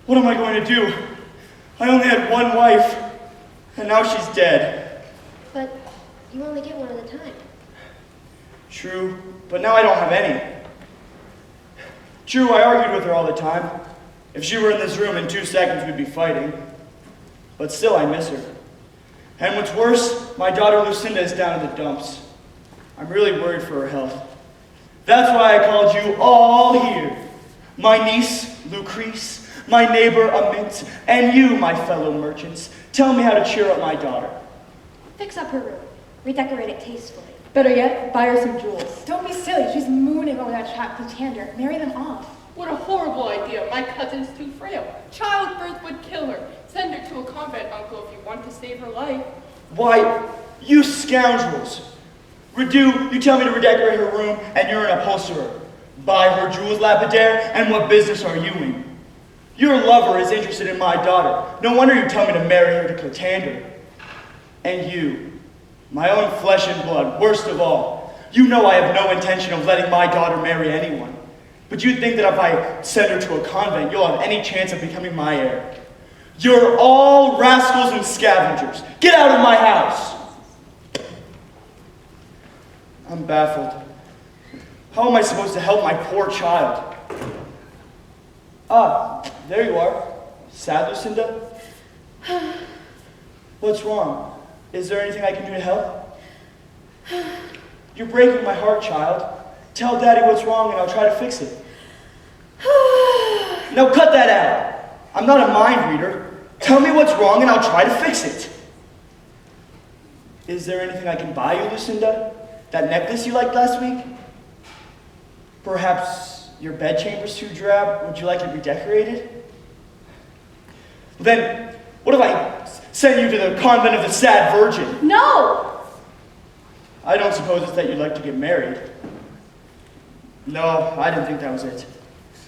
What am I going to do? I only had one wife, and now she's dead. But you only get one at a time. True, but now I don't have any. True, I argued with her all the time. If she were in this room in 2 seconds, we'd be fighting. But still, I miss her. And what's worse, my daughter Lucinda is down in the dumps. I'm really worried for her health. That's why I called you all here. My niece, Lucrece, my neighbor, Amit, and you, my fellow merchants. Tell me how to cheer up my daughter. Fix up her room. Redecorate it tastefully. Better yet, buy her some jewels. Don't be silly. She's mooning over that chap Cletander. Marry them off. What a horrible idea. My cousin's too frail. Childbirth would kill her. Send her to a convent, uncle, if you want to save her life. Why, you scoundrels. Redu, you tell me to redecorate her room, and you're an upholsterer. Buy her jewels, Lapidaire, and what business are you in? Your lover is interested in my daughter. No wonder you tell me to marry her to Cletander. And you, my own flesh and blood, worst of all, you know I have no intention of letting my daughter marry anyone. But you'd think that if I send her to a convent, you'll have any chance of becoming my heir. You're all rascals and scavengers. Get out of my house! I'm baffled. How am I supposed to help my poor child? Ah, there you are. Sad, Lucinda? What's wrong? Is there anything I can do to help? You're breaking my heart, child. Tell Daddy what's wrong and I'll try to fix it. No, cut that out. I'm not a mind reader. Tell me what's wrong and I'll try to fix it. Is there anything I can buy you, Lucinda? That necklace you liked last week? Perhaps your bedchamber's too drab. Would you like it redecorated? Then, what if I send you to the convent of the Sad Virgin? No! I don't suppose it's that you'd like to get married. No, I didn't think that was it.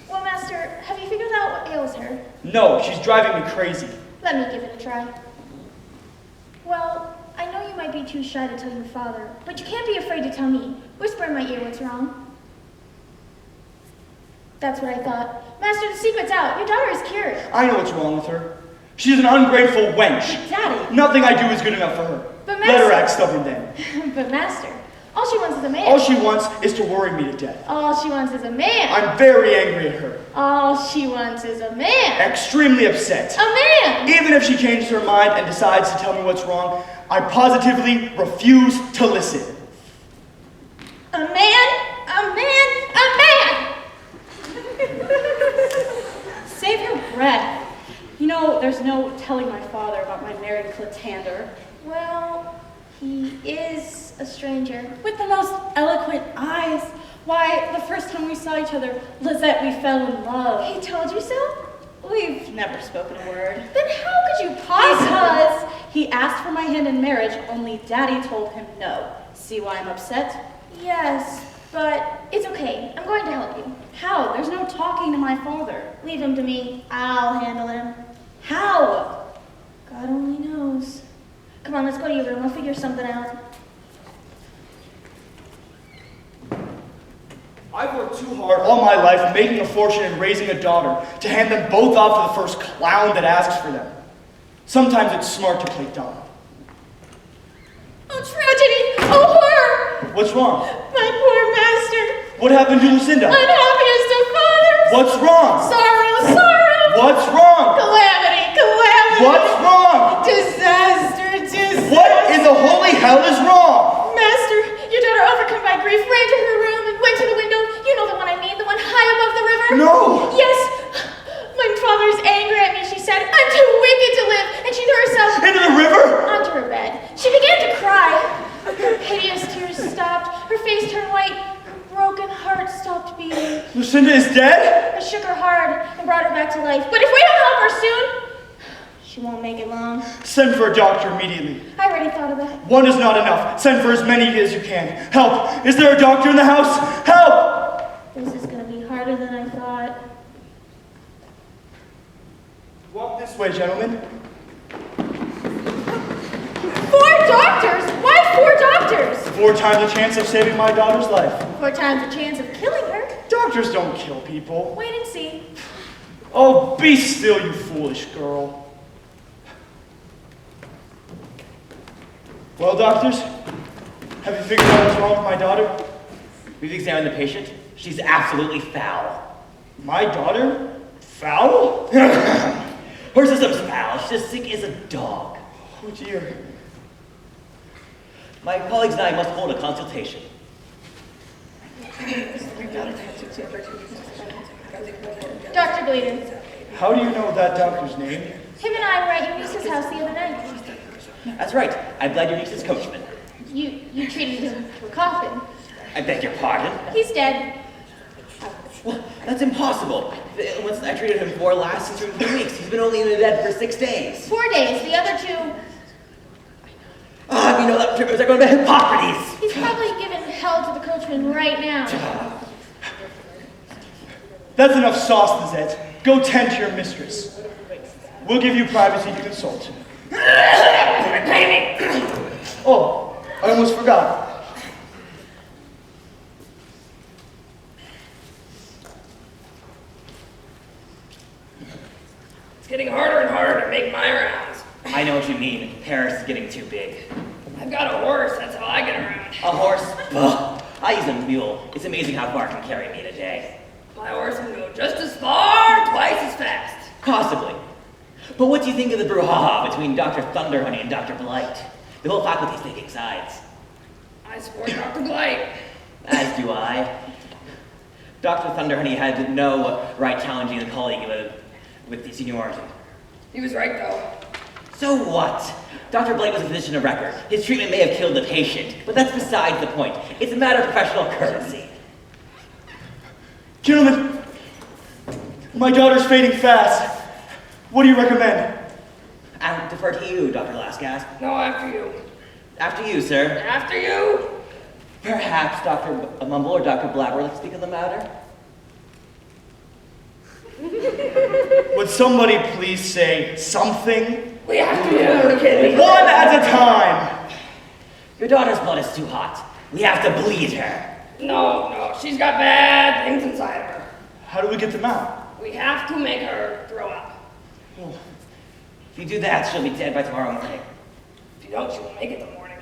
Well, Master, have you figured out what ails her? No, she's driving me crazy. Let me give it a try. Well, I know you might be too shy to tell your father, but you can't be afraid to tell me. Whisper in my ear what's wrong. That's what I thought. Master, the secret's out. Your daughter is cured. I know what's wrong with her. She's an ungrateful wench. Daddy! Nothing I do is good enough for her. But Let her Master- act stubborn then. But Master, all she wants is a man. All she wants is to worry me to death. All she wants is a man. I'm very angry at her. All she wants is a man. Extremely upset. A man! Even if she changes her mind and decides to tell me what's wrong, I positively refuse to listen. A man! A man! A man! Save your breath. You know, there's no telling my father about my married Cletander. Well, he is a stranger. With the most eloquent eyes. Why, the first time we saw each other, Lizette, we fell in love. He told you so? We've never spoken a word. Then how could you possibly? Because he asked for my hand in marriage, only Daddy told him no. See why I'm upset? Yes, but it's okay. I'm going to help you. How? There's no talking to my father. Leave him to me. I'll handle him. How? God only knows. Come on, let's go to your room. We'll figure something out. I've worked too hard all my life making a fortune and raising a daughter to hand them both off to the first clown that asks for them. Sometimes it's smart to play dumb. Oh, tragedy! Oh, horror! What's wrong? My poor master! What happened to Lucinda? Unhappiest of fathers! What's wrong? Sorrow, sorrow! What's wrong? Calamity, calamity! What's wrong? Disaster, disaster! What in the holy hell is wrong? Master, your daughter, overcome by grief, ran to her room and went to the window. You know the one I mean, the one high above the river? No! Yes! My father's angry at me, she said. I'm too wicked to live. And she threw herself Into the river? onto her bed. She began to cry. Her piteous tears stopped. Her face turned white. Her broken heart stopped beating. Lucinda is dead? I shook her hard and brought her back to life. But if we don't help her soon, she won't make it long. Send for a doctor immediately. I already thought of that. One is not enough. Send for as many as you can. Help! Is there a doctor in the house? Help! This is going to be harder than I thought. Walk this way, gentlemen. 4 doctors? Why 4 doctors? 4 times the chance of saving my daughter's life. 4 times the chance of killing her. Doctors don't kill people. Wait and see. Oh, be still, you foolish girl. Well, doctors, have you figured out what's wrong with my daughter? We've examined the patient. She's absolutely foul. My daughter? Foul? Her system's foul. She's as sick as a dog. Oh, dear. My colleagues and I must hold a consultation. Dr. Bladen, How do you know that doctor's name? him and I were at your niece's house the other night. That's right. I bled your niece's coachman. You treated him to a coffin. I beg your pardon. He's dead. Well, that's impossible. Once I treated him for last 2 weeks. He's been only in the bed for 6 days. 4 days. The other 2, Ah, you know that trippers are going to be Hippocrates. he's probably giving hell to the coachman right now. That's enough sauce, Lizette. Go tend to your mistress. We'll give you privacy to consult. Oh, I almost forgot. It's getting harder and harder to make my rounds. I know what you mean. Paris is getting too big. I've got a horse, that's how I get around. A horse? Ugh. I use a mule. It's amazing how far it can carry me in a day. My horse can go just as far, twice as fast. Possibly. But what do you think of the brouhaha between Dr. Thunderhoney and Dr. Blight? The whole faculty's taking sides. I support Dr. Blight. As do I. Dr. Thunderhoney had no right challenging a colleague with the seniority. He was right, though. So what? Dr. Blight was a physician of record. His treatment may have killed the patient, but that's besides the point. It's a matter of professional courtesy. Gentlemen, my daughter's fading fast. What do you recommend? I defer to you, Dr. Lascast. No, after you. After you, sir. After you. Perhaps Dr. Mumble or Dr. Blabber would like to speak on the matter? Would somebody please say something? We have to communicate. One at a time. Your daughter's blood is too hot. We have to bleed her. No, she's got bad things inside of her. How do we get them out? We have to make her throw up. If you do that, she'll be dead by tomorrow morning. If you don't, she won't make it in the morning.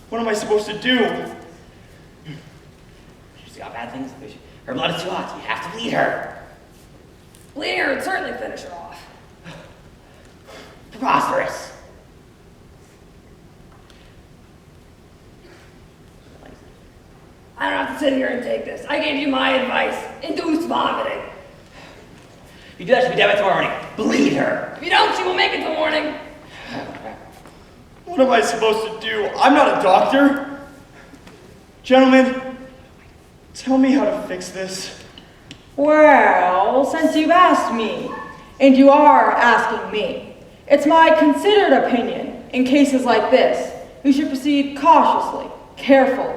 What am I supposed to do? She's got bad things. Her blood is too hot. You have to bleed her. Bleeding her would certainly finish her off. Preposterous. I don't have to sit here and take this. I gave you my advice. Induce vomiting. If you do that, she'll be dead by tomorrow morning. Bleed her. If you don't, she won't make it till morning. What am I supposed to do? I'm not a doctor. Gentlemen, tell me how to fix this. Well, since you've asked me, and you are asking me, it's my considered opinion, in cases like this, you should proceed cautiously, carefully.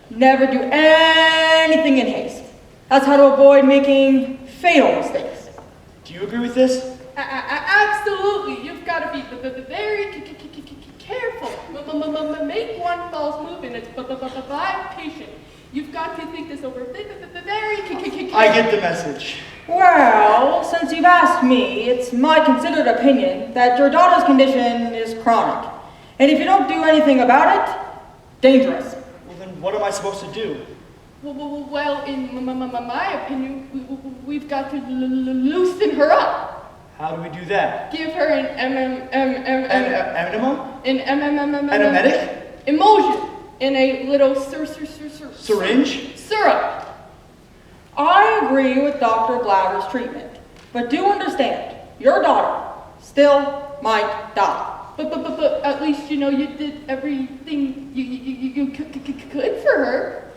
Never do anything in haste. That's how to avoid making fatal mistakes. Do you agree with this? Absolutely. You've got to be very careful. Make one false move and it's by patient. You've got to think this over very careful. I get the message. Well, since you've asked me, it's my considered opinion that your daughter's condition is chronic. And if you don't do anything about it, dangerous. Well, then what am I supposed to do? Well, in my opinion, we've got to loosen her up. How do we do that? Give her an Enema? an Emetic? emulsion in a little Syringe? syrup. I agree with Dr. Blabber's treatment, but do understand, your daughter still might die. But at least you know you did everything you could for her.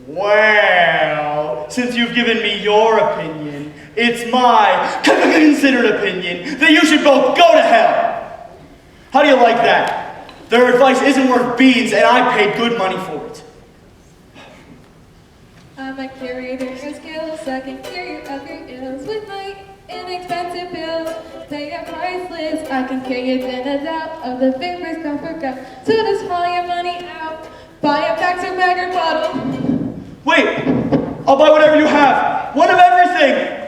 Well, since you've given me your opinion, it's my considered opinion that you should both go to hell. How do you like that? Their advice isn't worth beans, and I paid good money for it. I'm a curator of skills, I can cure you of your ills with my inexpensive pills. They are priceless, I can cure you in a doubt of the vapors comfort gum. So just haul your money out, buy a Paxer bag or bottle. I'll buy whatever you have. One of everything.